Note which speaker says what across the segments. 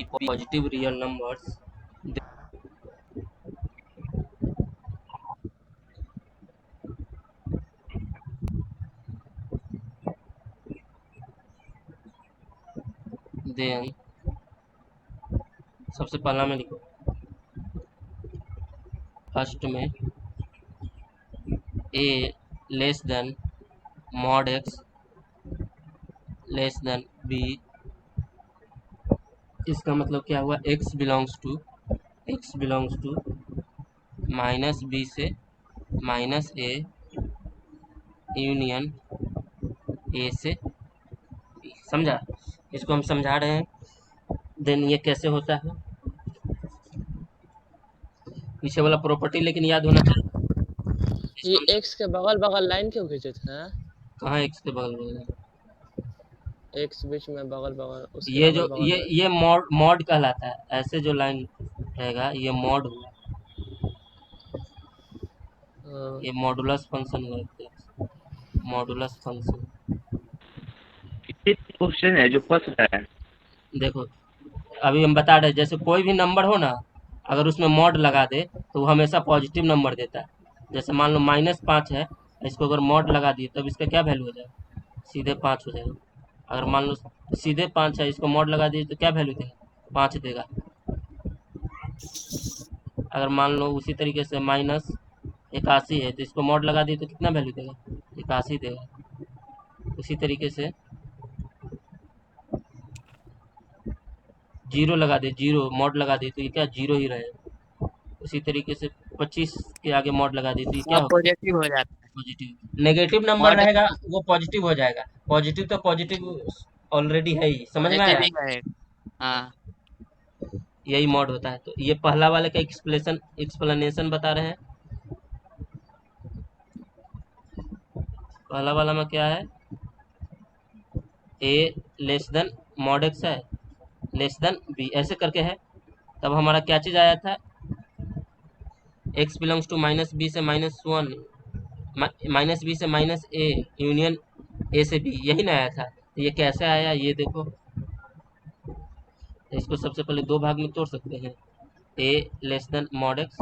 Speaker 1: positive real numbers, then सबसे पहला में लिखो, फर्स्ट में a less than mod x less than b, इसका मतलब क्या हुआ, x belongs to minus B से माइनस ए यूनियन ए से बी, समझा। इसको हम समझा रहे हैं। देन ये कैसे होता है, पीछे वाला प्रॉपर्टी लेकिन याद होना चाहिए।
Speaker 2: ये एक्स के बगल बगल लाइन क्यों खींचे थे?
Speaker 1: कहाँ एक्स के बगल में,
Speaker 2: एक्स बीच में बगल बगल, उसके
Speaker 1: ये
Speaker 2: अगल
Speaker 1: जो
Speaker 2: बगल में।
Speaker 1: ये मॉड कहलाता है, ऐसे जो लाइन रहेगा ये मॉड हुआ, ये मॉडुलस फंक्शन हुआ, मॉडुलस फंक्शन।
Speaker 3: क्वेश्चन है जो फंस रहा है।
Speaker 1: देखो अभी हम बता रहे, जैसे कोई भी नंबर हो ना, अगर उसमें मॉड लगा दे तो वो हमेशा पॉजिटिव नंबर देता है। जैसे मान लो -5 है, इसको अगर मॉड लगा दिए तब इसका क्या वैल्यू हो जाएगा, सीधे 5 हो जाएगा। अगर मान लो सीधे 5 है, इसको मॉड लगा दिए तो क्या वैल्यू देगा, 5 देगा। अगर मान लो उसी तरीके से -81 है तो इसको मॉड लगा दिए तो कितना वैल्यू देगा, 81 देगा। उसी तरीके से 0 लगा दे, 0 मॉड लगा दे तो ये क्या 0 ही रहेगा। उसी तरीके से 25 के आगे मॉड लगा दी तो ये क्या होगा,
Speaker 2: पॉजिटिव हो जाता है।
Speaker 1: पॉजिटिव। नेगेटिव नंबर
Speaker 2: मॉड
Speaker 1: रहेगा वो पॉजिटिव हो जाएगा, पॉजिटिव तो पॉजिटिव ऑलरेडी है ही, समझ में
Speaker 2: पॉजिटिव
Speaker 1: आया।
Speaker 2: ही है। हाँ,
Speaker 1: यही मॉड होता है। तो ये पहला वाले का एक्सप्लेनेशन बता रहे हैं। पहला वाला में क्या है, ए लेस देन मॉड एक्स है, लेस देन बी, ऐसे करके है। तब हमारा क्या चीज आया था, X belongs to minus B से -1, माइनस बी से माइनस ए यूनियन ए से बी, यही ना आया था। तो ये कैसे आया ये देखो, तो इसको सबसे पहले दो भाग में तोड़ सकते हैं, a less than mod x,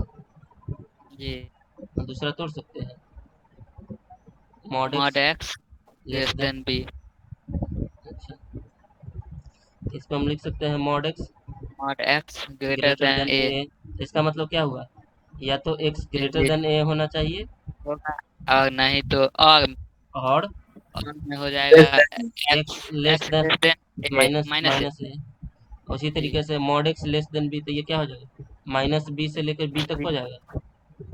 Speaker 2: जी।
Speaker 1: और दूसरा तोड़ सकते हैं mod
Speaker 2: mod
Speaker 1: x
Speaker 2: x
Speaker 1: less
Speaker 2: less
Speaker 1: than,
Speaker 2: than b.
Speaker 1: अच्छा इसको हम लिख सकते हैं mod x
Speaker 2: mod x greater
Speaker 1: greater
Speaker 2: than
Speaker 1: than
Speaker 2: a
Speaker 1: a. इसका मतलब क्या हुआ, या तो एक्स ग्रेटर
Speaker 2: ये
Speaker 1: देन ए होना चाहिए,
Speaker 2: होगा, और नहीं तो
Speaker 1: और
Speaker 2: और में हो जाएगा
Speaker 1: x
Speaker 2: x
Speaker 1: less
Speaker 2: x
Speaker 1: than
Speaker 2: less than a
Speaker 1: minus
Speaker 2: minus a.
Speaker 1: Minus a. उसी
Speaker 2: जी।
Speaker 1: तरीके से mod x less than b, तो ये क्या हो जाएगा, माइनस बी से लेकर बी तक हो जाएगा।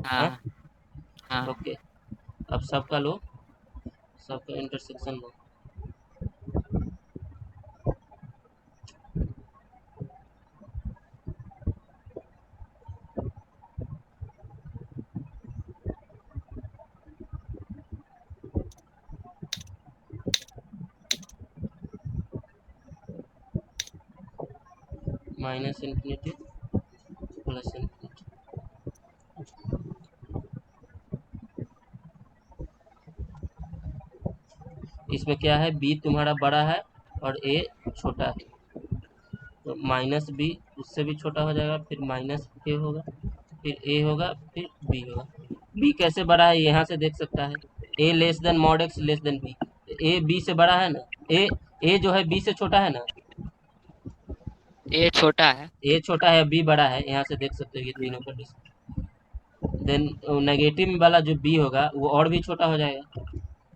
Speaker 1: हाँ
Speaker 2: हाँ हाँ।
Speaker 1: ओके। अब सबका लो, सबका इंटरसेक्शन लो, माइनस इन्फिनिटी प्लस इन्फिनिटी। इसमें क्या है, बी तुम्हारा बड़ा है और ए छोटा है, तो माइनस बी उससे भी छोटा हो जाएगा, फिर माइनस ए होगा, फिर ए होगा, फिर बी होगा। बी कैसे बड़ा है यहाँ से देख सकता है, ए less than mod x less than b, a b से बड़ा है ना, ए जो है बी से छोटा है ना,
Speaker 2: ए छोटा है।
Speaker 1: ए छोटा है बी बड़ा है, यहाँ से देख सकते हो ये तीनों कंडीशन। देन नेगेटिव वाला जो बी होगा वो और भी छोटा हो जाएगा,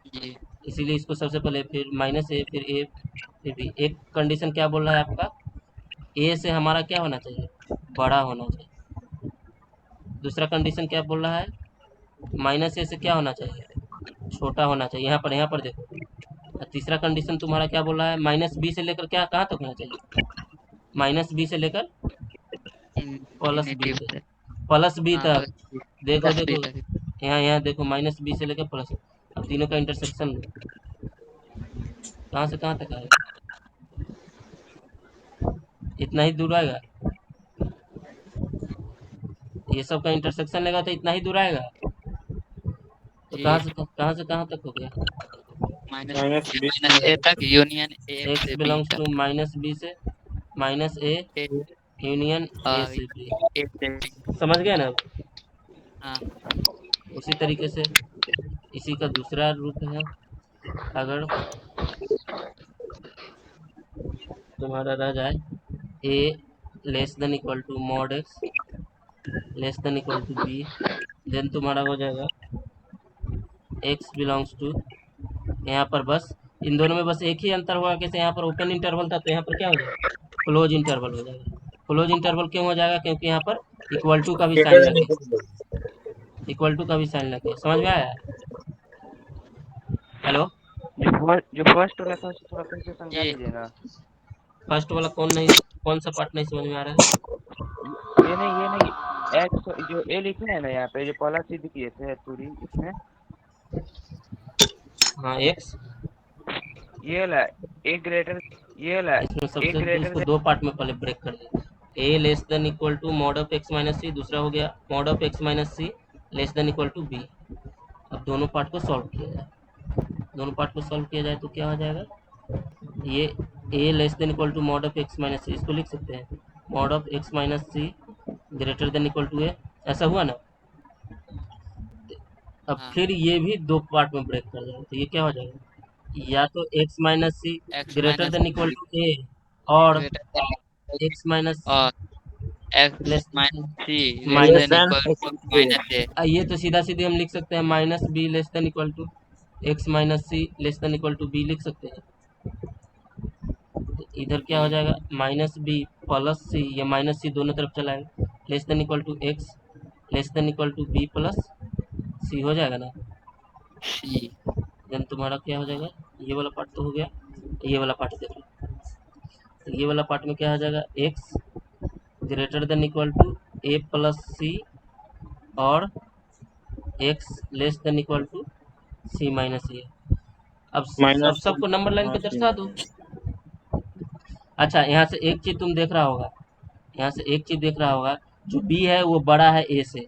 Speaker 2: जी।
Speaker 1: इसीलिए इसको सबसे पहले फिर माइनस ए फिर बी। एक कंडीशन क्या बोल रहा है आपका, ए से हमारा क्या होना चाहिए, बड़ा होना चाहिए। दूसरा कंडीशन क्या बोल रहा है, माइनस ए से क्या होना चाहिए, छोटा होना चाहिए। यहाँ पर देखो। और तीसरा कंडीशन तुम्हारा क्या बोल रहा है, माइनस बी से लेकर क्या कहाँ तक होना चाहिए, माइनस बी से लेकर प्लस बी
Speaker 2: इन्फिनिटिव
Speaker 1: तक,
Speaker 2: से।
Speaker 1: प्लस बी
Speaker 2: हाँ,
Speaker 1: तक। देखो
Speaker 2: प्लस बी
Speaker 1: देखो,
Speaker 2: तक।
Speaker 1: यहाँ यहाँ देखो माइनस बी से लेकर प्लस। अब तीनों का इंटरसेक्शन कहाँ से कहाँ तक आएगा, इतना ही दूर आएगा। ये सब का इंटरसेक्शन लेगा तो इतना ही दूर आएगा। तो
Speaker 2: जी।
Speaker 1: कहाँ से कहाँ तक हो गया,
Speaker 2: माइनस ए तक यूनियन ए
Speaker 1: एक्स
Speaker 2: से बी
Speaker 1: बिलोंग्स
Speaker 2: तक।
Speaker 1: टू माइनस बी से माइनस ए
Speaker 2: ए
Speaker 1: यूनियन ए
Speaker 2: और
Speaker 1: से बी।
Speaker 2: ए से बी।
Speaker 1: समझ गए ना?
Speaker 2: हाँ
Speaker 1: उसी तरीके से इसी का दूसरा रूप है, अगर तुम्हारा रह जाए a less than equal to mod x less than equal to b, then तुम्हारा हो जाएगा एक्स बिलोंग्स टू, यहाँ पर बस इन दोनों में बस एक ही अंतर हुआ, कैसे यहाँ पर ओपन इंटरवल था तो यहाँ पर क्या हो जाएगा, क्लोज इंटरवल हो जाएगा। क्लोज इंटरवल क्यों हो जाएगा, क्योंकि यहाँ पर इक्वल टू का भी साइन लगे, इक्वल टू का भी साइन लगे। समझ में आया? हेलो,
Speaker 3: जो फर्स्ट वाला था उसको थोड़ा फिर से समझा
Speaker 2: जी।
Speaker 3: दीजिएगा।
Speaker 1: फर्स्ट वाला कौन सा पार्ट नहीं समझ में आ रहा है?
Speaker 3: ये नहीं एक्स जो ए लिखे है ना यहाँ पे, जो पहला सिद्ध किए थे पूरी इसमें,
Speaker 1: हाँ, एक्स,
Speaker 3: ये वाला ए ग्रेटर, ये वाला
Speaker 1: इसमें
Speaker 3: ए
Speaker 1: सबसे
Speaker 3: ग्रेटर
Speaker 1: इसको दो पार्ट में पहले ब्रेक कर दें। A less than equal to mod of x minus c, दूसरा हो गया mod of x minus c less than equal to b. अब दोनों पार्ट को सॉल्व किया जाए, दोनों पार्ट को सॉल्व किया जाए तो क्या हो जाएगा, ये a less than equal to mod of x minus c, इसको लिख सकते हैं mod of x minus c greater than equal to a, ऐसा हुआ ना। अब
Speaker 2: हाँ
Speaker 1: फिर ये भी दो पार्ट में ब्रेक कर जाए तो ये क्या हो जाएगा, या तो x minus c
Speaker 2: x
Speaker 1: greater
Speaker 2: minus
Speaker 1: than equal to a और
Speaker 2: ग्रेटर देन
Speaker 1: एक्स माइनस
Speaker 2: और x
Speaker 1: less
Speaker 2: minus c less
Speaker 1: minus,
Speaker 2: than equal to minus a.
Speaker 1: ये तो सीधा सीधे हम लिख सकते हैं minus b less than equal to x minus c less than equal to b लिख सकते हैं। इधर क्या हो
Speaker 2: जी
Speaker 1: जाएगा, माइनस बी प्लस सी, या माइनस सी दोनों तरफ चलाएंगे, less than equal to x less than equal to b plus c हो जाएगा ना।
Speaker 2: सी।
Speaker 1: देन तुम्हारा क्या हो जाएगा, ये वाला पार्ट तो हो गया, ये वाला पार्ट देख लो। तो ये वाला पार्ट में क्या हो जाएगा, x greater than equal to A plus c और x less than equal to c minus a. अब सबको नंबर लाइन पे दर्शा दो। अच्छा, यहाँ से एक चीज तुम देख रहा होगा, यहाँ से एक चीज देख रहा होगा, जो बी है वो बड़ा है ए से,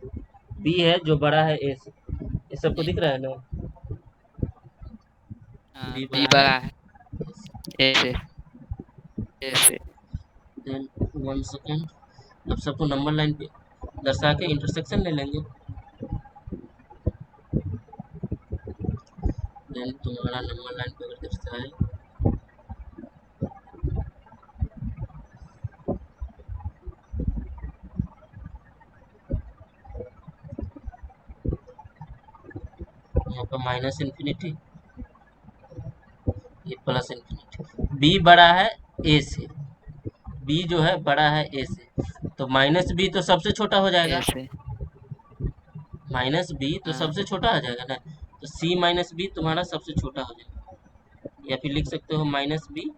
Speaker 1: बी है जो बड़ा है ए से, ये सबको दिख रहा है ना,
Speaker 2: हाँ
Speaker 1: बी
Speaker 2: बी
Speaker 1: बड़ा
Speaker 2: बड़ा
Speaker 1: है
Speaker 2: है ए से। ए से
Speaker 1: देन 1 सेकेंड, अब सबको नंबर लाइन पे दर्शा के इंटरसेक्शन ले लेंगे। देन तुम्हारा नंबर लाइन पे अगर दर्शा है यहाँ पर माइनस इन्फिनिटी, ये प्लस इन्फिनिटी, बी बड़ा है ए से, बी जो है बड़ा है ए से, तो माइनस बी तो सबसे छोटा हो
Speaker 2: ए
Speaker 1: जाएगा,
Speaker 2: से।
Speaker 1: माइनस बी तो
Speaker 2: हाँ
Speaker 1: सबसे छोटा हो जाएगा ना, तो सी माइनस बी तुम्हारा सबसे छोटा हो जाएगा, या फिर लिख सकते हो माइनस बी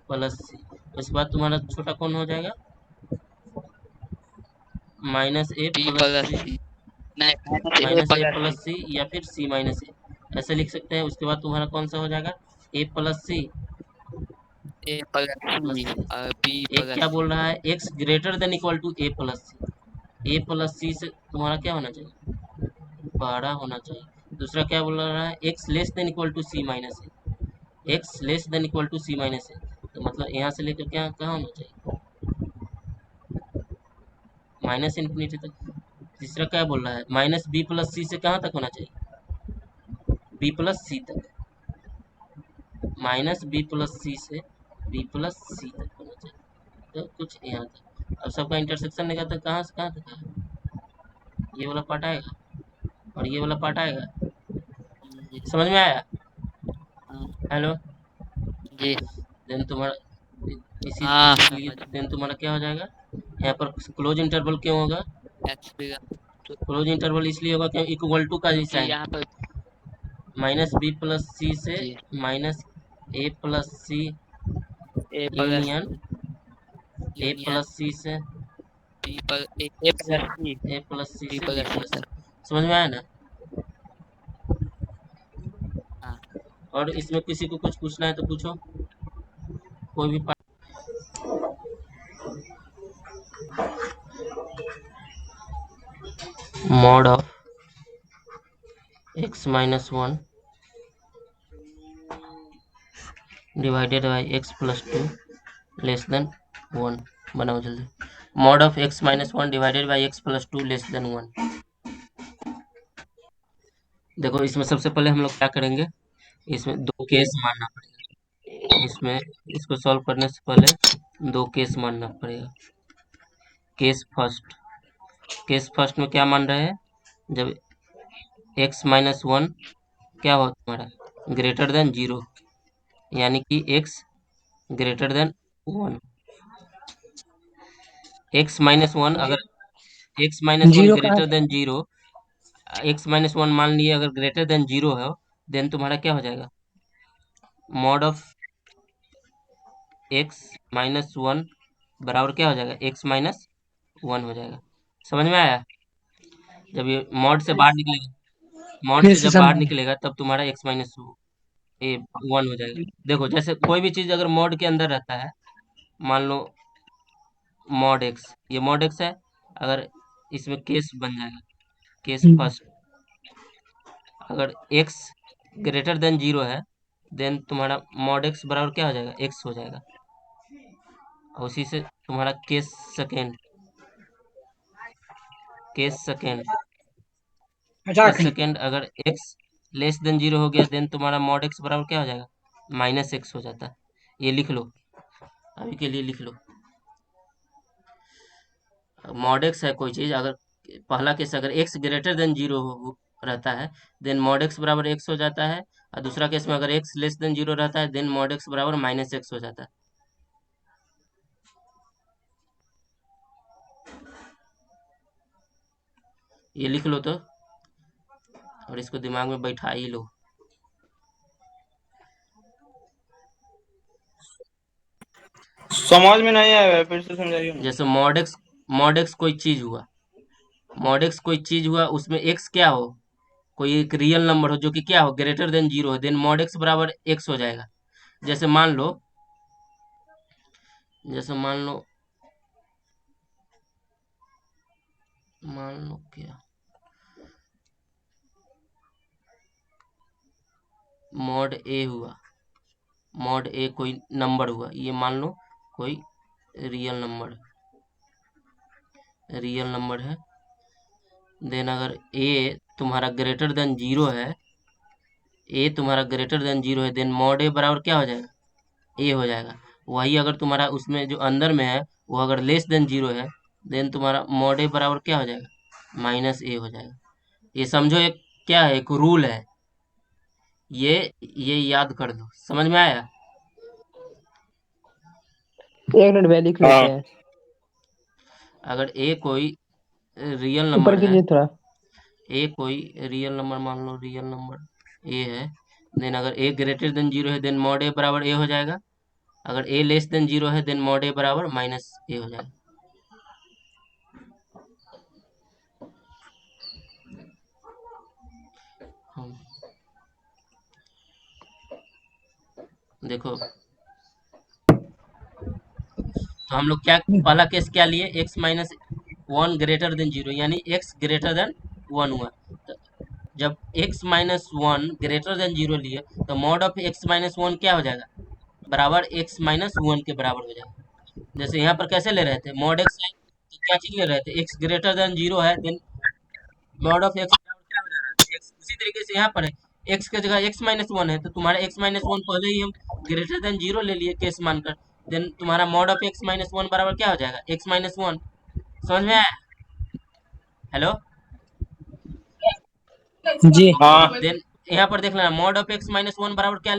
Speaker 1: प्लस सी। उसके बाद तुम्हारा छोटा कौन हो जाएगा, minus a
Speaker 2: b
Speaker 1: plus
Speaker 2: plus
Speaker 1: C,
Speaker 2: c. नहीं minus a
Speaker 1: minus a
Speaker 2: plus
Speaker 1: plus
Speaker 2: C.
Speaker 1: C या फिर सी माइनस ए, ऐसे लिख सकते हैं। उसके बाद तुम्हारा कौन सा हो जाएगा, A plus C
Speaker 2: A plus
Speaker 1: plus
Speaker 2: C
Speaker 1: C.
Speaker 2: और बी
Speaker 1: एक
Speaker 2: प्लस
Speaker 1: क्या
Speaker 2: सी।
Speaker 1: बोल रहा है, X greater than equal to A plus C, A plus सी से तुम्हारा क्या होना चाहिए, बड़ा होना चाहिए। दूसरा क्या बोल रहा है, x less than equal to c minus a, x less than equal to c minus a, तो मतलब यहाँ से लेकर क्या कहाँ होना चाहिए, माइनस इन्फिनिटी तक। तीसरा क्या बोल रहा है, माइनस बी प्लस सी से कहाँ तक होना चाहिए, बी प्लस सी तक, माइनस बी प्लस सी से बी प्लस सी तक होना चाहिए, तो कुछ यहाँ तक। अब सबका इंटरसेक्शन लेगा तो कहाँ से कहाँ तक है, ये वाला पार्ट आएगा और ये वाला पार्ट आएगा।
Speaker 2: जी।
Speaker 1: समझ में आया?
Speaker 2: हाँ
Speaker 1: हेलो,
Speaker 2: जी।
Speaker 1: देन तुम्हारा
Speaker 2: हाँ
Speaker 1: इसीलिए
Speaker 2: समझ।
Speaker 1: देन तुम्हारा क्या हो जाएगा, यहाँ पर क्लोज इंटरवल क्यों होगा,
Speaker 2: एक्स बिलोंग
Speaker 1: क्लोज इंटरवल इसलिए होगा क्यों, इक्वल टू का ही
Speaker 2: क्योंकि
Speaker 1: साइन,
Speaker 2: यहाँ पर
Speaker 1: माइनस बी प्लस सी से
Speaker 2: जी
Speaker 1: minus a plus C
Speaker 2: A plus
Speaker 1: union a
Speaker 2: union
Speaker 1: plus सी से
Speaker 2: b plus a plus C
Speaker 1: A plus c
Speaker 2: b
Speaker 1: से b
Speaker 2: plus c
Speaker 1: plus c.
Speaker 2: तक।
Speaker 1: समझ में आया ना?
Speaker 2: हाँ
Speaker 1: और इसमें किसी को कुछ पूछना है तो पूछो, कोई भी mod of x minus 1 divided by X plus 2 less than 1 बनाओ जल्दी। Mod of x minus 1 divided by x plus 2 less than 1। देखो इसमें सबसे पहले हम लोग क्या करेंगे, इसमें दो केस मानना पड़ेगा। इसमें इसको सॉल्व करने से पहले दो केस मानना पड़ेगा। केस फर्स्ट में क्या मान रहे हैं, जब x माइनस 1 क्या हो तुम्हारा ग्रेटर देन 0, यानी कि x greater than 1। x minus 1 अगर x माइनस 1
Speaker 4: जीरो का
Speaker 1: ग्रेटर देन 0, x माइनस 1 मान लिए अगर ग्रेटर देन 0 है, देन तुम्हारा क्या हो जाएगा, मॉड ऑफ x माइनस 1 बराबर क्या हो जाएगा, x माइनस 1 हो जाएगा। समझ में आया? जब ये मॉड से बाहर निकलेगा, मॉड
Speaker 4: फिर
Speaker 1: से
Speaker 4: से
Speaker 1: जब बाहर
Speaker 4: समझाइए।
Speaker 1: निकलेगा तब तुम्हारा x माइनस 1 हो जाएगा। देखो जैसे कोई भी चीज अगर मॉड के अंदर रहता है, मान लो मॉड x, ये मॉड x है, अगर इसमें केस बन जाएगा, केस फर्स्ट, अगर x ग्रेटर देन 0 है, देन तुम्हारा मॉड x बराबर क्या हो जाएगा, x हो जाएगा। और उसी से तुम्हारा केस सेकेंड अगर x लेस देन 0 हो गया, देन तुम्हारा मॉड x बराबर क्या हो जाएगा, माइनस x हो जाता है। ये लिख लो, अभी के लिए लिख लो। मॉड x है कोई चीज, अगर पहला केस अगर x ग्रेटर देन 0 रहता है, देन मॉड x बराबर x हो जाता है। और दूसरा केस में अगर x लेस देन 0 रहता है, देन मॉड x बराबर माइनस x हो जाता है। ये लिख लो तो, और इसको दिमाग में बैठा ही लो।
Speaker 5: समझ में नहीं आया, फिर से समझाइए ना।
Speaker 1: जैसे मॉड एक्स कोई चीज हुआ, उसमें x क्या हो, कोई एक रियल नंबर हो जो कि क्या हो, ग्रेटर देन 0 हो, देन मॉड x बराबर x हो जाएगा। जैसे मान लो क्या, मॉड ए हुआ, मॉड ए कोई नंबर हुआ, ये मान लो कोई रियल नंबर है। देन अगर ए तुम्हारा ग्रेटर देन 0 है, देन मॉड ए बराबर क्या हो जाएगा, ए हो जाएगा। वही अगर तुम्हारा उसमें जो अंदर में है वो अगर लेस देन 0 है, देन तुम्हारा मॉड ए बराबर क्या हो जाएगा, माइनस ए हो जाएगा। ये समझो एक क्या है, एक रूल है, ये याद कर दो। समझ में आया?
Speaker 4: एक मिनट भैया लिख लेते
Speaker 5: हाँ।
Speaker 4: हैं।
Speaker 1: अगर ए कोई रियल नंबर
Speaker 4: ऊपर
Speaker 1: है,
Speaker 4: कीजिए थोड़ा।
Speaker 1: ए कोई रियल नंबर, मान लो रियल नंबर ए है, देन अगर ए ग्रेटर देन 0 है, देन मॉड ए बराबर ए हो जाएगा। अगर ए लेस देन 0 है, देन मॉड ए बराबर माइनस ए हो जाएगा। हम देखो, तो हम लोग क्या, पहला केस क्या लिए, x माइनस 1 ग्रेटर देन 0, यानी x ग्रेटर देन 1 हुआ। तो जब x माइनस 1 ग्रेटर देन 0 लिए, तो मॉड ऑफ x माइनस 1 क्या हो जाएगा, बराबर x माइनस 1 के बराबर हो जाएगा। जैसे यहाँ पर कैसे ले रहे थे, मॉड x है तो क्या चीज ले रहे थे, x ग्रेटर देन 0 है, देन मॉड ऑफ x क्या हो जा रहा है, x। उसी तरीके से यहाँ पर है, x की जगह x माइनस 1 है, तो तुम्हारा x माइनस 1 पहले ही हम ग्रेटर देन 0 ले लिए केस मानकर, देन तुम्हारा मॉड ऑफ x माइनस 1 बराबर क्या हो जाएगा, x माइनस 1। समझ में आया? हेलो?
Speaker 4: जी।
Speaker 5: हाँ।
Speaker 1: देन यहाँ पर देख लेना, मॉड ऑफ x माइनस 1 बराबर क्या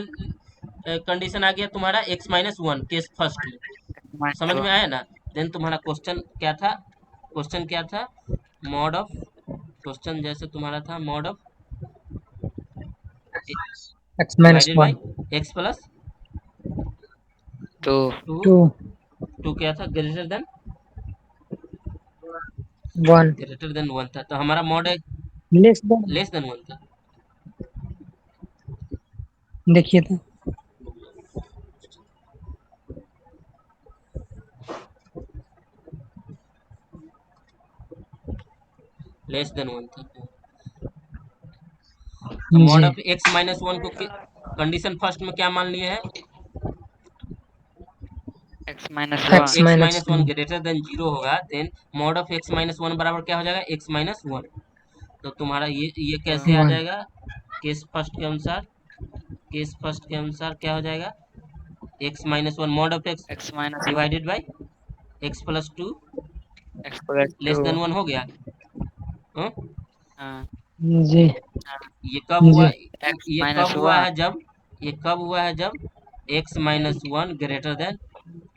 Speaker 1: कंडीशन आ गया तुम्हारा, x माइनस 1 केस फर्स्ट में। समझ में आया ना? देन तुम्हारा क्वेश्चन क्या था, मॉड ऑफ, क्वेश्चन जैसे तुम्हारा था mod of
Speaker 4: x minus
Speaker 1: divided by
Speaker 4: 1
Speaker 1: x plus
Speaker 2: तो
Speaker 1: 2।
Speaker 4: 2
Speaker 1: क्या था,1 ग्रेटर देन 1 था, तो हमारा mod
Speaker 4: less than.
Speaker 1: Less than 1 था।
Speaker 4: देखिए तो
Speaker 1: लेस देन 1 था। तो mod
Speaker 4: ji.
Speaker 1: Of x minus 1 को कंडीशन फर्स्ट में क्या मान लिए है,
Speaker 2: x
Speaker 3: माइनस
Speaker 1: जब
Speaker 4: x
Speaker 1: x
Speaker 4: minus
Speaker 1: minus one
Speaker 4: 2
Speaker 1: greater than zero होगा then mod of x minus one बराबर क्या हो जाएगा x माइनस वन। तो तुम्हारा ये कैसे आ
Speaker 4: 1
Speaker 1: जाएगा केस फर्स्ट के अनुसार, केस फर्स्ट के अनुसार क्या हो जाएगा x minus one mod of x
Speaker 3: X minus
Speaker 1: divided by x plus two
Speaker 3: X plus
Speaker 1: less
Speaker 3: 2।
Speaker 1: Then one हो गया। हाँ?
Speaker 3: हाँ
Speaker 4: जी
Speaker 1: ये कब हुआ,
Speaker 4: जी
Speaker 3: एक्स
Speaker 1: ये
Speaker 3: माइनस
Speaker 1: कब हुआ
Speaker 3: वन।
Speaker 1: है जब, ये कब हुआ है जब x minus one greater than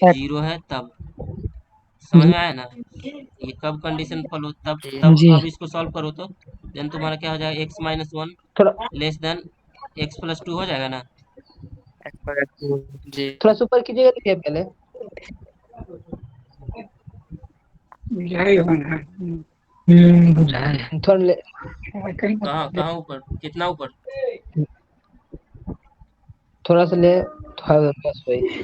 Speaker 4: x
Speaker 1: zero है तब। समझ
Speaker 4: जी
Speaker 1: में आया ना, ये कब कंडीशन फॉलो तब
Speaker 3: जी
Speaker 1: तब
Speaker 4: जी
Speaker 1: अब इसको सॉल्व करो तो देन तुम्हारा क्या हो जाएगा x माइनस वन
Speaker 4: थोड़ा
Speaker 1: less than x plus to हो जाएगा ना।
Speaker 3: एक्स प्लस 2 जी।
Speaker 4: थोड़ा सा ऊपर कीजिएगा देखिए पहले बुझाए थोड़ा
Speaker 1: कहाँ कहाँ ऊपर, कितना ऊपर,
Speaker 4: थोड़ा सा ले थोड़ा बस वही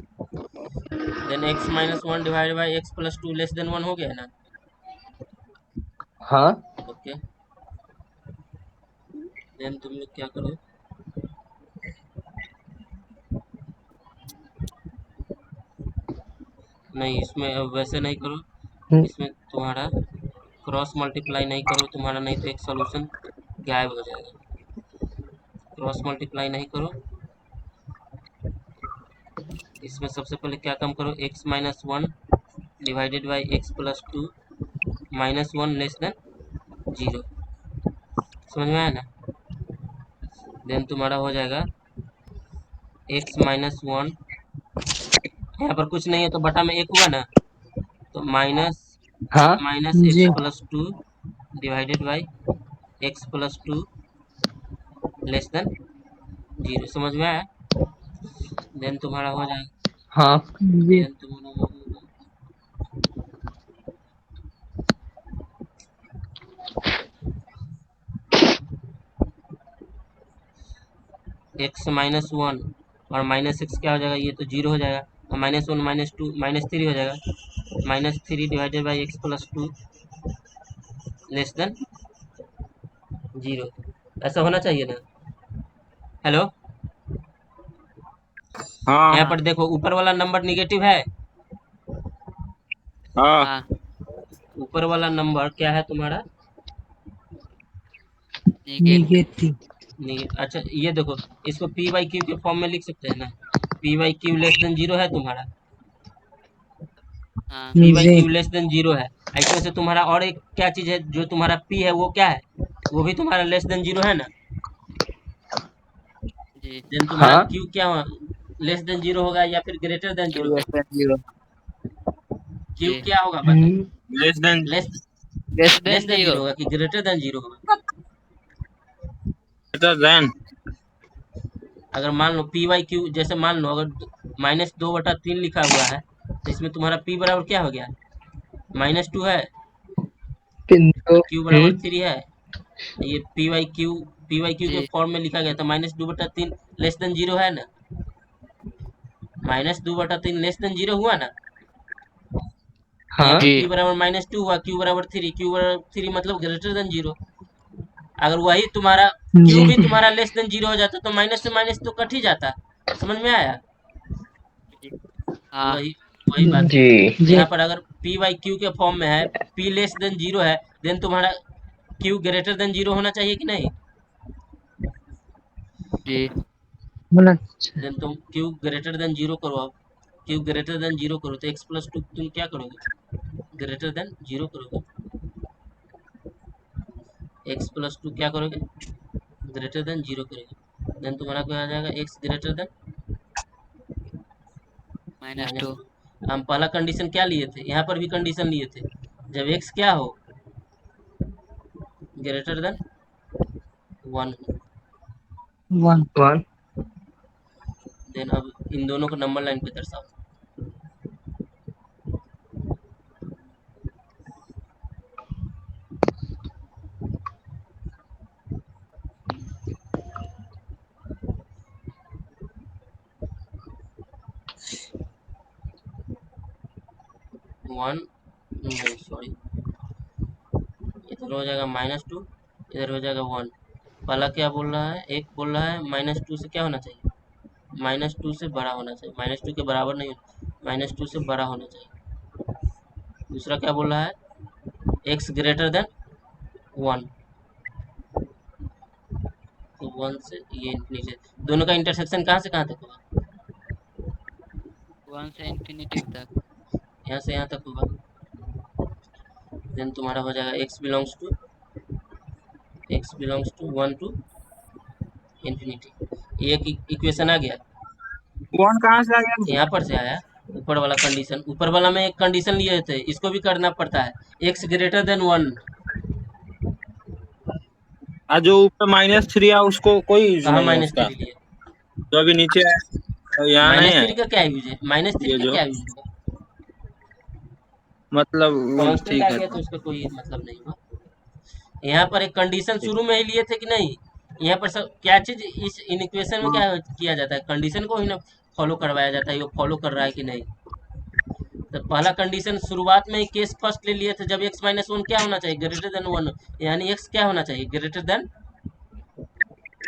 Speaker 1: then x minus one divide by x plus two less than one हो गया ना।
Speaker 4: हाँ
Speaker 1: ओके देन तुम लोग क्या करो, नहीं इसमें अब वैसे नहीं करो, इसमें तुम्हारा क्रॉस मल्टीप्लाई नहीं करो तुम्हारा, नहीं तो एक सॉल्यूशन गायब हो जाएगा। क्रॉस मल्टीप्लाई नहीं करो, इसमें सबसे पहले क्या कम करो x minus one divided by X plus to minus one less than zero. समझ में आया ना, देन तुम्हारा हो जाएगा x माइनस वन, यहाँ पर कुछ नहीं है तो बटा में एक हुआ ना, तो माइनस
Speaker 4: हाँ
Speaker 1: माइनस एक्स
Speaker 4: जी
Speaker 1: plus two divided by X plus two less than zero. समझ में आया, देन तुम्हारा हो जाएगा,
Speaker 4: हाँ जी
Speaker 1: देन तुम्हारा हो जाएगा एक्स माइनस वन और माइनस एक्स क्या हो जाएगा, ये तो जीरो हो जाएगा, और minus one minus two minus three हो जाएगा, minus three divided by X plus two less than zero. ऐसा होना चाहिए ना। हेलो,
Speaker 5: हाँ
Speaker 1: यहाँ पर देखो ऊपर वाला नंबर निगेटिव है,
Speaker 5: हाँ
Speaker 3: हाँ
Speaker 1: ऊपर वाला नंबर क्या है तुम्हारा
Speaker 3: निगेटिव।
Speaker 1: अच्छा ये देखो, इसको पी बाई क्यू के फॉर्म में लिख सकते हैं ना, P by Q less than zero है तुम्हारा,
Speaker 3: हाँ
Speaker 1: P by
Speaker 4: G
Speaker 1: Q less than zero है। इसमें से तुम्हारा और एक क्या चीज है जो तुम्हारा पी है वो क्या है, वो भी तुम्हारा लेस देन जीरो है ना।
Speaker 3: जी।
Speaker 1: देन तुम्हारा
Speaker 4: हाँ
Speaker 1: क्यू क्या लेस देन जीरो होगा या फिर ग्रेटर देन
Speaker 3: क्यू
Speaker 1: जीरो
Speaker 3: लेस
Speaker 1: होगा,
Speaker 3: देन 0
Speaker 1: क्यू
Speaker 3: जी।
Speaker 1: क्या होगा बता,
Speaker 5: less than
Speaker 1: less
Speaker 3: less
Speaker 1: less
Speaker 3: than
Speaker 1: than
Speaker 3: 0
Speaker 1: zero होगा कि ग्रेटर देन जीरो होगा।
Speaker 5: Greater than.
Speaker 1: अगर मान लो पी वाई क्यू, जैसे मान लो अगर माइनस दो बटा तीन लिखा हुआ है तो इसमें तुम्हारा पी बराबर क्या हो गया माइनस टू है,
Speaker 4: पिन तो
Speaker 1: और क्यू बराबर थ्री है, ये पी वाई क्यू के
Speaker 3: जी।
Speaker 1: फॉर्म में लिखा गया था माइनस दो बटा तीन लेस देन जीरो है ना, माइनस दो बटा तीन लेस देन जीरो हुआ ना, यहाँ
Speaker 4: हाँ
Speaker 1: पर
Speaker 3: जी
Speaker 1: पी बराबर माइनस टू हुआ, क्यू बराबर थ्री मतलब ग्रेटर देन जीरो। अगर वही तुम्हारा क्यू
Speaker 4: जी
Speaker 1: भी तुम्हारा लेस देन जीरो हो जाता तो माइनस से माइनस तो कट ही जाता। समझ में आया,
Speaker 3: जी। हाँ
Speaker 1: वही वही बात है।
Speaker 4: जी
Speaker 1: तो
Speaker 4: जी
Speaker 1: यहाँ पर अगर पी वाई क्यू के फॉर्म में है, पी लेस देन जीरो है, देन तुम्हारा क्यू ग्रेटर देन जीरो होना चाहिए कि नहीं,
Speaker 3: जी।
Speaker 4: होना
Speaker 1: देन तुम क्यू ग्रेटर देन जीरो करो, अब क्यू ग्रेटर देन जीरो करो तो एक्स प्लस टू तुम क्या करोगे ग्रेटर देन जीरो करोगे, एक्स प्लस टू क्या करोगे ग्रेटर देन जीरो करोगे, देन तुम्हारा क्या आ जाएगा x greater than
Speaker 3: minus
Speaker 1: minus
Speaker 3: 2
Speaker 1: two. हम पहला कंडीशन क्या लिए थे, यहाँ पर भी कंडीशन लिए थे जब एक्स क्या हो ग्रेटर देन वन,
Speaker 4: 1
Speaker 1: देन अब इन दोनों को नंबर लाइन पे दर्शाओ। वन नहीं सॉरी, इधर हो जाएगा माइनस टू, इधर हो जाएगा वन। पहला क्या बोल रहा है, एक बोल रहा है माइनस टू से क्या होना चाहिए माइनस टू से बड़ा होना चाहिए, माइनस टू के बराबर नहीं होना, -2 से बड़ा होना चाहिए। दूसरा क्या बोल रहा है, x ग्रेटर देन 1, तो 1 से ये नीचे, दोनों का इंटरसेक्शन कहाँ से कहाँ तक होगा,
Speaker 6: 1 से इंफिनिटी तक।
Speaker 1: यहाँ से यहाँ तक होगा। देन तुम्हारा हो जाएगा x belongs to 1 to infinity. ये एक इक्वेशन आ गया।
Speaker 5: वन कहाँ से आ गया?
Speaker 1: यहाँ पर से आया, ऊपर वाला कंडीशन, ऊपर वाला में एक कंडीशन लिए थे, इसको भी करना पड़ता है, x ग्रेटर देन 1।
Speaker 5: जो ऊपर -3 है उसको कोई यूज
Speaker 1: कहाँ
Speaker 5: नहीं है उसका,
Speaker 1: -3 लिए,
Speaker 5: जो अभी नीचे है यहाँ नहीं है
Speaker 1: -3 का क्या यूज है, -3
Speaker 5: ये
Speaker 1: का
Speaker 5: जो
Speaker 1: क्या यूज होगा,
Speaker 5: मतलब
Speaker 1: कांस्टेंट आ
Speaker 5: ठीक है।
Speaker 1: गया तो उसका कोई मतलब नहीं हुआ। यहाँ पर एक कंडीशन शुरू में ही लिए थे कि नहीं, यहाँ पर सब क्या चीज इस इन इक्वेशन में क्या किया जाता है, कंडीशन को ही ना फॉलो करवाया जाता है, वो फॉलो कर रहा है कि नहीं। तो पहला कंडीशन शुरुआत में ही केस फर्स्ट ले लिए थे, जब x-1 क्या होना चाहिए, ग्रेटर देन 1, यानी x क्या होना चाहिए, ग्रेटर देन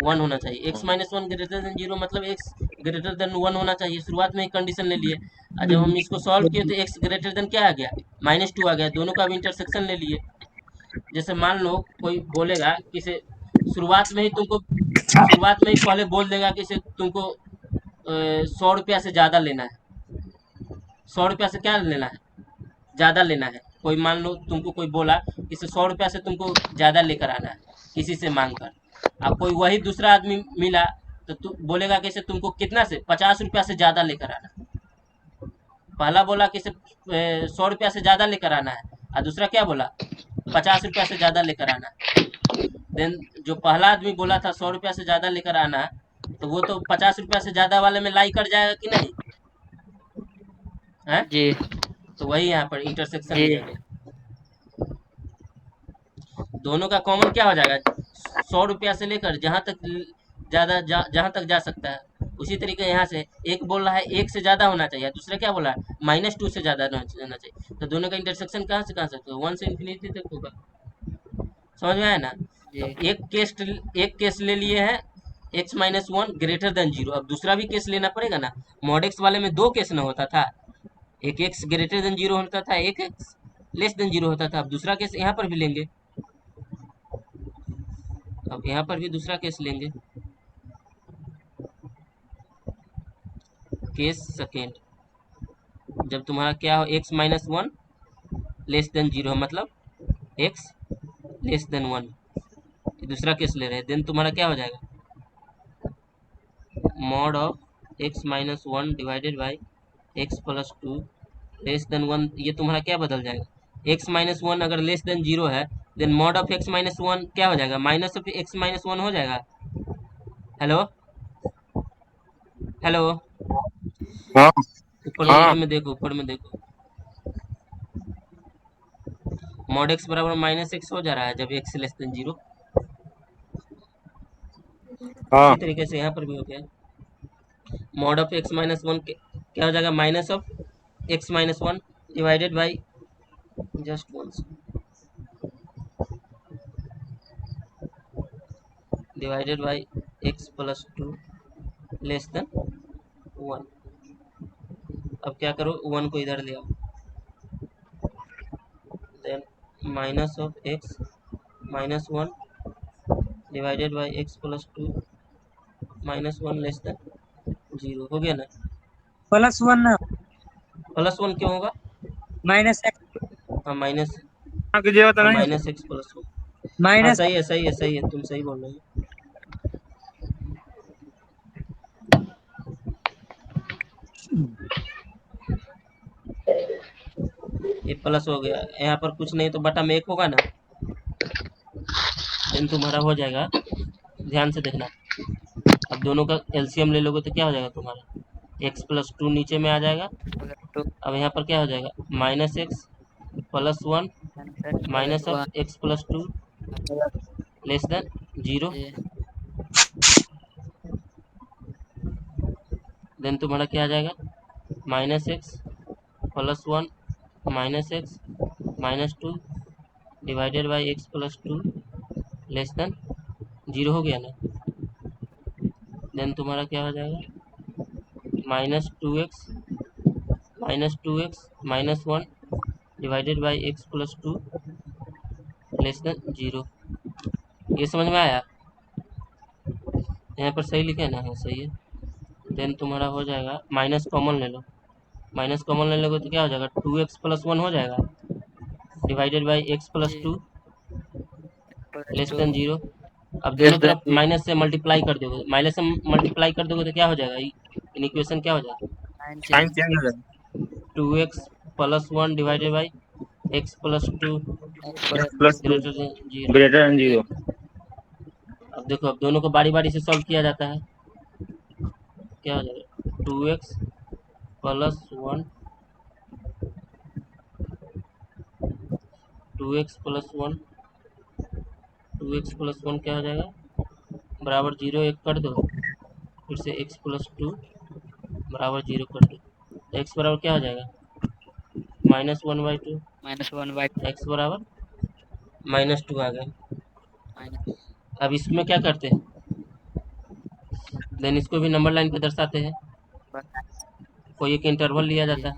Speaker 1: 1 होना चाहिए। x-1 ग्रेटर देन 0 मतलब x ग्रेटर देन 1 होना चाहिए, शुरुआत में ही कंडीशन ले लिए। और जब हम इसको सॉल्व किए तो x ग्रेटर देन क्या आ गया, -2 आ गया, दोनों का भी इंटरसेक्शन ले लिए। जैसे मान लो कोई बोलेगा कि से शुरुआत में ही पहले बोल देगा कि से तुमको 100 रुपया से ज़्यादा लेना है, 100 रुपया से क्या लेना है, ज़्यादा लेना है। कोई मान लो तुमको कोई बोला कि 100 रुपया से तुमको ज़्यादा लेकर आना है किसी से मांग कर, अब कोई वही दूसरा आदमी मिला तो तू बोलेगा कि से तुमको कितना से 50 रुपया से ज़्यादा लेकर आना। पहला बोला कि से 100 रुपया से ज़्यादा लेकर आना है, और दूसरा क्या बोला 50 रुपया से ज़्यादा लेकर आना। देन जो पहला आदमी बोला था 100 रुपया से ज़्यादा लेकर आना, तो वो तो 50 रुपया से ज़्यादा वाले में लाई कर जाएगा कि नहीं है,
Speaker 6: जी
Speaker 1: तो वही यहाँ पर इंटरसेक्शन
Speaker 6: जी
Speaker 1: लिया गया। दोनों का कॉमन क्या हो जाएगा, 100 रुपया से लेकर जहाँ तक जहाँ तक जा सकता है, उसी तरीके यहाँ से एक बोल रहा है 1 से ज़्यादा होना चाहिए, दूसरा क्या बोला है -2 से ज़्यादा होना चाहिए, तो दोनों का इंटरसेक्शन कहाँ से कहाँ सकते हो, 1 से इंफिनिटी तक होगा। समझ में आया ना। तो
Speaker 6: जी
Speaker 1: एक केस ले लिए हैं x-1 ग्रेटर देन 0, अब दूसरा भी केस लेना पड़ेगा ना। मॉड एक्स वाले में 2 केस ना होता था, एक x ग्रेटर देन 0 होता था, एक x लेस देन 0 होता था। अब दूसरा केस यहाँ पर भी लेंगे, अब यहाँ पर भी दूसरा केस लेंगे, केस सेकेंड, जब तुम्हारा क्या हो x-1 लेस देन 0 मतलब x लेस देन 1, दूसरा केस ले रहे हैं। देन तुम्हारा क्या हो जाएगा, mod of x-1 divided by x+2 less than 1, ये तुम्हारा क्या बदल जाएगा, x-1 अगर लेस देन 0 है, देन मॉड ऑफ x-1 क्या हो जाएगा, माइनस ऑफ x-1 हो जाएगा। हेलो हेलो,
Speaker 5: हाँ
Speaker 1: ऊपर में देखो, ऊपर में देखो, मॉड x बराबर -x हो जा रहा है जब x लेस देन 0।
Speaker 5: हाँ
Speaker 1: इसी तरीके से यहाँ पर भी हो गया, मॉड ऑफ x-1 क्या हो जाएगा, minus of x-1 divided by just once divided by x+2 less than 1। अब क्या करो, 1 को इधर ले आओ, then minus of x-1 divided by x+2 -1 less than 0 हो गया ना।
Speaker 7: +1
Speaker 1: +1 क्यों होगा,
Speaker 7: -x
Speaker 1: हाँ माइनस,
Speaker 5: कीजिएगा तो
Speaker 1: हाँ
Speaker 5: नहीं
Speaker 1: -x+1, हाँ
Speaker 7: माइनस
Speaker 1: सही है सही है सही है, तुम सही बोल रहे हो। ये प्लस हो गया, यहाँ पर कुछ नहीं तो बटा में 1 होगा ना, देन तुम्हारा हो जाएगा, ध्यान से देखना। अब दोनों का एलसीएम ले लोगे तो क्या हो जाएगा तुम्हारा, x+2 नीचे में आ जाएगा। अब यहाँ पर क्या हो जाएगा, -x +1 minus of x+2 less than 0,
Speaker 6: जी
Speaker 1: देन तुम्हारा क्या आ जाएगा, -x +1 -x -2 divided by x+2 less than 0 हो गया ना। देन तुम्हारा क्या हो जाएगा, -2x -2x -1 divided by x plus 2 less than 0। ये समझ में आया? यहाँ पर सही लिखे ना? हाँ सही है। देन तुम्हारा हो जाएगा, माइनस कॉमन ले लो, माइनस कॉमन ले लोगे तो क्या हो जाएगा, 2x प्लस 1 हो जाएगा डिवाइडेड बाई x प्लस
Speaker 2: जी
Speaker 1: 2 लेस
Speaker 2: प्लस
Speaker 1: देन 0। अब दोनों तरफ माइनस से मल्टीप्लाई कर दोगे, माइनस से मल्टीप्लाई कर दोगे तो क्या हो जाएगा, इन इक्वेशन क्या हो जाएगा,
Speaker 5: साइन चेंज हो जाएगा।
Speaker 1: 2x plus 1 divided by x plus 2
Speaker 2: plus
Speaker 5: plus
Speaker 1: greater than 0।
Speaker 5: Greater than 0।
Speaker 1: अब देखो, अब दोनों को बारी बारी से सॉल्व किया जाता है, क्या हो जाएगा, 2x plus 1 2x plus 1 2x plus 1 क्या हो जाएगा, बराबर 0 1 कर दो, फिर से x प्लस 2 बराबर 0 कर दो, तो x बराबर क्या हो जाएगा, -1/2, x बराबर -2 आ गया। अब इसमें क्या करते हैं, देन इसको भी नंबर लाइन पे दर्शाते हैं, कोई एक इंटरवल लिया जाता है,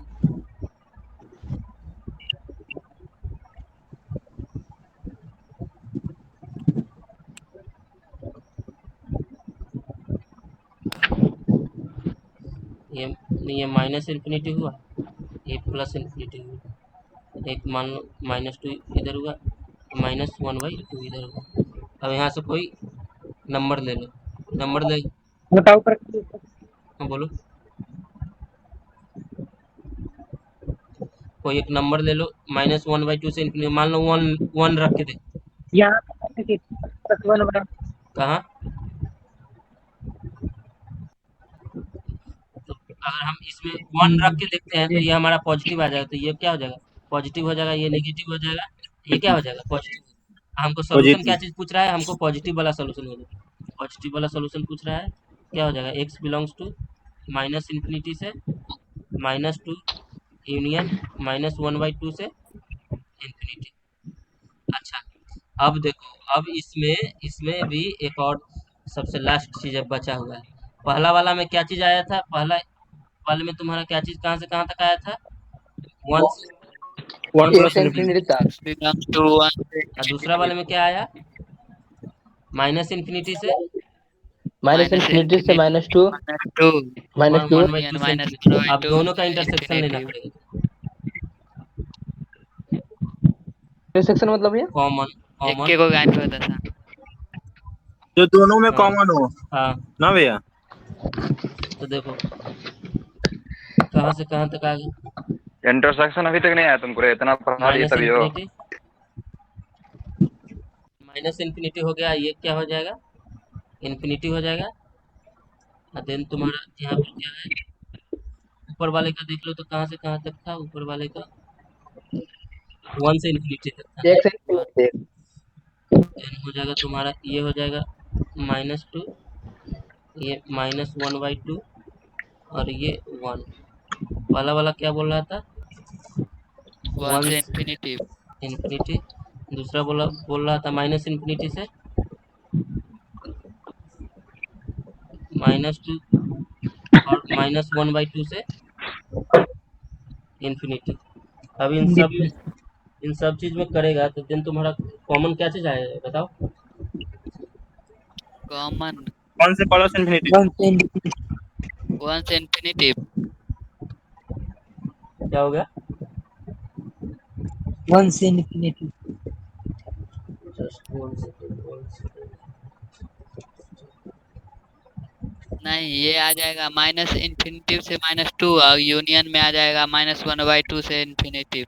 Speaker 1: ये माइनस इन्फिनिटी हुआ, ये प्लस इन्फिनिटी हुआ, एक मान लो -2 इधर हुआ, -1/2 इधर हुआ। अब यहाँ से कोई नंबर ले लो, नंबर ले,
Speaker 7: मोटा ऊपर
Speaker 1: हाँ बोलो, कोई एक नंबर ले लो, -1/2 से इन्फिनिटी, मान लो 1 रख के दे,
Speaker 7: यहाँ प्लस 1 बना
Speaker 1: कहाँ, तो अगर हम इसमें 1 रख के देखते हैं तो ये हमारा पॉजिटिव आ जाएगा, तो ये क्या हो जाएगा, पॉजिटिव हो जाएगा, ये नेगेटिव हो जाएगा, ये क्या हो जाएगा, पॉजिटिव। हमको सोल्यूशन क्या चीज़ पूछ रहा है, हमको पॉजिटिव वाला सोल्यूशन हो जाएगा, पॉजिटिव वाला सोल्यूशन पूछ रहा है, क्या हो जाएगा, x belongs to minus infinity से -2 यूनियन -1/2 से इन्फिनिटी। अच्छा, अब देखो, अब इसमें भी एक और सबसे लास्ट चीज़ अब बचा हुआ है। पहला वाला में क्या चीज़ आया था, पहला वाले में तुम्हारा क्या चीज़ कहाँ से कहाँ तक आया था, 1 से,
Speaker 5: 1
Speaker 4: एक
Speaker 5: प्लस
Speaker 4: से
Speaker 5: इन्फिनिटी।
Speaker 4: इंफिनिटी तक।
Speaker 2: बिलोंग्स टू 1
Speaker 1: और दूसरा वाले में क्या आया, माइनस इन्फिनिटी से
Speaker 4: माइनस इन्फिनिटी से -2
Speaker 2: -2
Speaker 4: -2
Speaker 1: 1/2 से इन्फिनिटी। अब दोनों का इंटरसेक्शन लेना पड़ेगा,
Speaker 4: सेक्शन मतलब ये
Speaker 1: कॉमन
Speaker 2: एक
Speaker 1: कॉमन,
Speaker 2: के को गायब कर देता।
Speaker 5: जो दोनों में
Speaker 1: हाँ
Speaker 5: कॉमन हो
Speaker 1: हाँ,
Speaker 5: ना भैया।
Speaker 1: तो देखो कहाँ से कहाँ तक आ गया,
Speaker 6: इंटरसेक्शन अभी तक नहीं आया तुमको, इतना पढ़ा लिए
Speaker 1: माइनस
Speaker 6: तभी हो।
Speaker 1: इन्फिनिटी, माइनस इन्फिनिटी हो गया, ये क्या हो जाएगा, इन्फिनिटी हो जाएगा। और देन तुम्हारा यहाँ पर क्या है, ऊपर वाले का देख लो तो कहाँ से कहाँ तक था, ऊपर वाले का 1 से इन्फिनिटी तक था,
Speaker 4: एक से इंफिनिटी
Speaker 1: देन हो जाएगा तुम्हारा, ये हो जाएगा -2, ये -1/2 और ये 1। पहला वाला क्या बोल रहा था,
Speaker 2: 1 से
Speaker 1: वन
Speaker 2: इन्फिनिटी
Speaker 1: इन्फिनिटी, दूसरा बोल रहा था माइनस इन्फिनिटी से -2 और -1/2 से इन्फिनिटी। अब इन सब चीज में करेगा तो देन तुम्हारा कॉमन क्या चीज आएगा बताओ,
Speaker 2: कॉमन
Speaker 5: 1 से प्लस इन्फिनिटी।
Speaker 2: 1 से इन्फिनिटी
Speaker 1: क्या हो गया,
Speaker 7: 1 से इन्फिनिटी
Speaker 1: जस्ट 1 सेकंड।
Speaker 2: नहीं, ये आ जाएगा माइनस इन्फिनिटी से -2 और यूनियन में आ जाएगा -1/2 से इन्फिनिटी।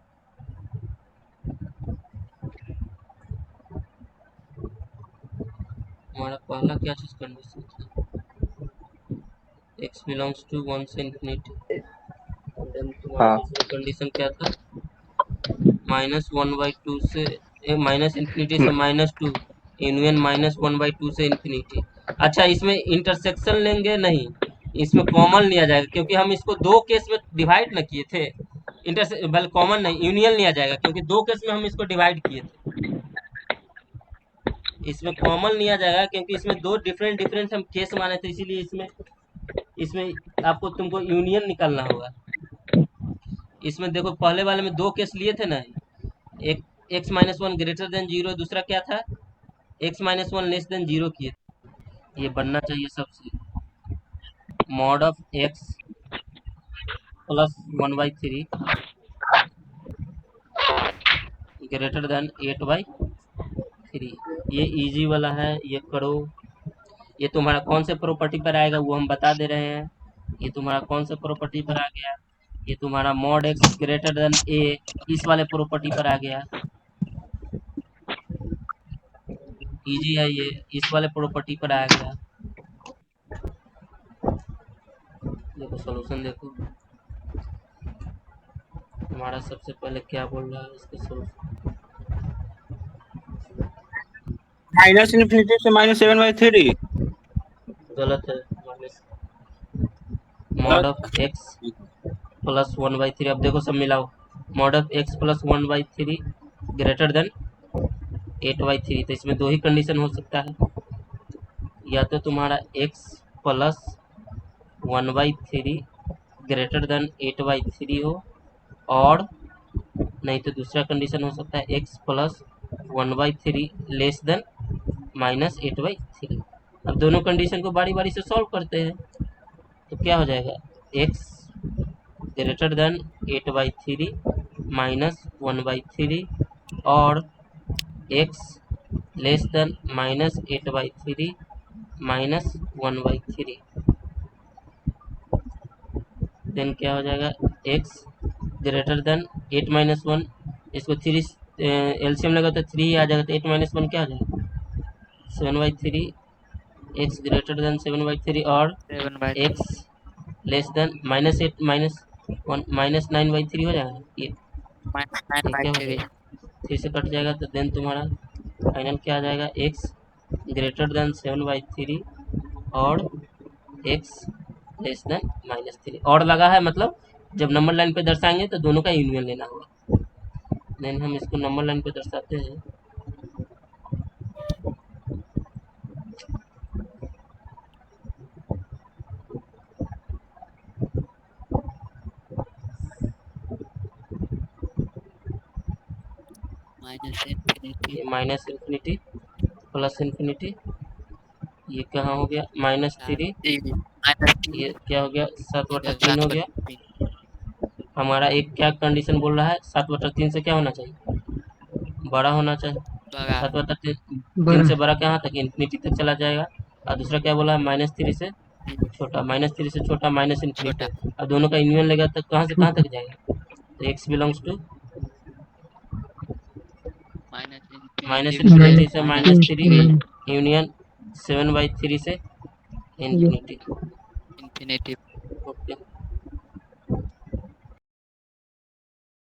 Speaker 1: हमारा पहला क्या चीज कंडीशन था, x बिलोंग्स टू 1 से इन्फिनिटी, देन तुम्हारा
Speaker 4: हाँ।
Speaker 1: दूसरा कंडीशन क्या था, -1/2 से माइनस इन्फिनिटी से -2 यूनियन -1/2 से इन्फिनिटी। अच्छा, इसमें इंटरसेक्शन लेंगे नहीं, इसमें कॉमन लिया जाएगा, क्योंकि हम इसको दो केस में डिवाइड न किए थे, बल्कि कॉमन नहीं, यूनियन लिया जाएगा, क्योंकि दो केस में हम इसको डिवाइड किए थे, इसमें कॉमन लिया जाएगा, क्योंकि इसमें दो डिफरेंट हम केस माने थे, इसीलिए इसमें आपको तुमको यूनियन निकालना होगा। इसमें देखो पहले वाले में दो केस लिए थे ना, एक x minus one greater than zero, दूसरा क्या था x minus one less than zero किए। ये बनना चाहिए सबसे mod of x plus 1/3 greater than 8/3। ये इजी वाला है, ये करो। ये तुम्हारा कौन से प्रॉपर्टी पर आएगा वो हम बता दे रहे हैं। ये तुम्हारा कौन से प्रॉपर्टी पर आ गया, ये तुम्हारा mod x greater than a इस वाले प्रॉपर्टी पर आ गया। इजी है ये, इस वाले प्रॉपर्टी पर आ गया। देखो सॉल्यूशन देखो, हमारा सबसे पहले क्या बोल रहा है इसका सॉल्यूशन।
Speaker 5: माइनस इन्फिनिटी से -7/3।
Speaker 1: गलत है, मॉड ऑफ x प्लस 1/3। अब देखो सब मिलाओ, mod of x plus 1/3 greater than 8/3। तो इसमें दो ही कंडीशन हो सकता है, या तो तुम्हारा x प्लस 1/3 ग्रेटर देन 8/3 हो, और नहीं तो दूसरा कंडीशन हो सकता है x प्लस 1/3 लेस देन -8/3। अब दोनों कंडीशन को बारी बारी से सॉल्व करते हैं, तो क्या हो जाएगा x ग्रेटर देन 8/3 माइनस 1/3 और x less than -8/3 minus 1/3। Then क्या हो जाएगा x ग्रेटर देन 8 माइनस 1, इसको 3 एलसीएम लगा तो 3 आ जाएगा, तो 8 माइनस 1 क्या हो जाएगा 7/3। x ग्रेटर देन 7/3 और
Speaker 2: 7/3
Speaker 1: x less then -8 minus 1 minus 9/3 हो जाएगा। ये क्या हो
Speaker 2: -9/3
Speaker 1: जाएगा, 3 से कट जाएगा, तो देन तुम्हारा फाइनल क्या आ जाएगा x ग्रेटर देन 7/3 और x लेस देन -3। और लगा है मतलब जब नंबर लाइन पे दर्शाएंगे तो दोनों का यूनियन लेना होगा। देन हम इसको नंबर लाइन पे दर्शाते हैं।
Speaker 2: -∞
Speaker 1: ये माइनस इन्फिनिटी प्लस इन्फिनिटी, ये कहाँ हो गया -3, ये क्या हो गया 7/3 हो गया।
Speaker 2: 7/3
Speaker 1: हमारा एक क्या कंडीशन बोल रहा है 7/3 से क्या होना चाहिए, बड़ा होना चाहिए।
Speaker 2: बड़ा
Speaker 1: 7/3 से बड़ा कहाँ तक, इन्फिनिटी तक चला जाएगा। और दूसरा क्या बोला है -3 से छोटा, -3 से छोटा माइनस इन्फिनिटी।
Speaker 2: छोटा
Speaker 1: और दोनों का यूनियन लेगा तो कहाँ से कहाँ तक जाएगा, तो x बिलोंग्स टू -इन्फिनिटी से -3 यूनियन 7/3 से इन्फिनिटी।
Speaker 2: इन्फिनिटी